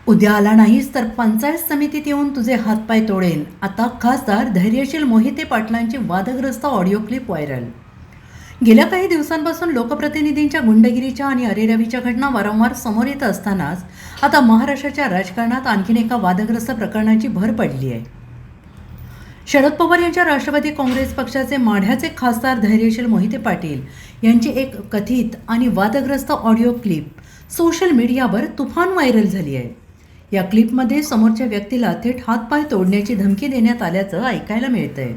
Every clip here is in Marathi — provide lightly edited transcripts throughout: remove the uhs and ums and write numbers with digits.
उद्या आला नाहीस तर पंचायत समितीत येऊन तुझे हातपाय तोडेन. आता खासदार धैर्यशील मोहिते पाटलांची वादग्रस्त ऑडिओ क्लिप व्हायरल. गेल्या काही दिवसांपासून लोकप्रतिनिधींच्या गुंडगिरीच्या आणि अरेरावीच्या घटना वारंवार समोर येत असतानाच आता महाराष्ट्राच्या राजकारणात आणखीन एका वादग्रस्त प्रकरणाची भर पडली आहे. शरद पवार यांच्या राष्ट्रवादी काँग्रेस पक्षाचे माढ्याचे खासदार धैर्यशील मोहिते पाटील यांची एक कथित आणि वादग्रस्त ऑडिओ क्लिप सोशल मीडियावर तुफान व्हायरल झाली आहे. या क्लिपमध्ये समोरच्या व्यक्तीला थेट हातपाय तोडण्याची धमकी देण्यात आल्याचं ऐकायला मिळतंय.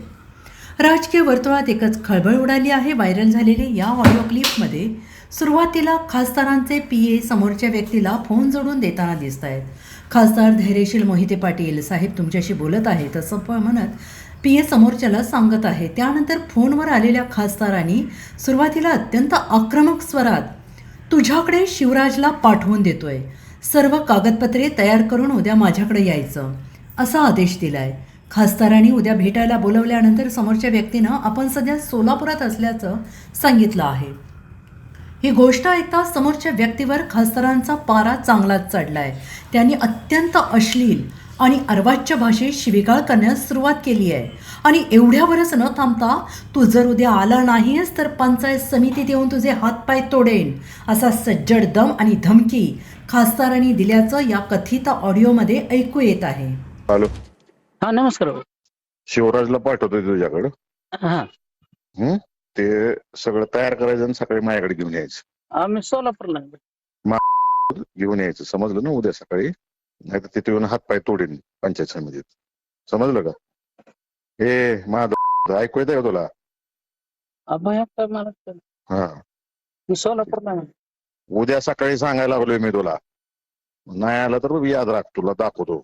राजकीय वर्तुळात एकच खळबळ उडाली आहे. व्हायरल झालेल्या या ऑडिओ क्लिपमध्ये सुरुवातीला खासदारांचे पीए समोरच्या व्यक्तीला फोन जोडून देताना दिसत आहेत. खासदार धैर्यशील मोहिते पाटील साहेब तुमच्याशी बोलत आहेत असं म्हणत पीए समोरच्याला सांगत आहे. त्यानंतर फोनवर आलेल्या खासदारांनी सुरुवातीला अत्यंत आक्रमक स्वरात तुझ्याकडे शिवराजला पाठवून देतोय, सर्व कागदपत्रे तयार करून उद्या माझ्याकडे यायचं असा आदेश दिलाय. खासदारांनी उद्या भेटायला बोलवल्यानंतर समोरच्या व्यक्तीनं आपण सध्या सोलापुरात असल्याचं सांगितलं आहे. ही गोष्ट ऐकता समोरच्या व्यक्तीवर खासदारांचा पारा चांगलाच चढलाय. त्यांनी अत्यंत अश्लील आणि अर्वाच्य भाषेत शिवीगाळ करण्यास सुरुवात केली आहे आणि एवढ्यावरच न थांबता तू जर उद्या आला नाहीस तर पंचायत समितीत येऊन तुझे हातपाय तोडेन असा सज्जड दम आणि धमकी खासदारांनी दिल्याचं या कथित ऑडिओमध्ये ऐकू येत आहे. हॅलो, हा नमस्कार भाऊ. शिवराजला पाठवतोय तुझ्याकडं. हा ते सगळं तयार करायचं आणि सकाळी माझ्याकडे घेऊन यायचं. आम्ही सोलापूरला आहे. घेऊन यायचं, समजलं ना? उद्या सकाळी, नाही तर तिथे येऊन हातपाय तोडीन पंचायत समितीत. समजलं का? हे माझं ऐकू येतंय का तुला? अभय आता मला हा, मी सोलापूरला आहे. उद्या सकाळी सांगायला लागलोय मी तुला. नाही आला तर याद राख, तुला दाखवतो.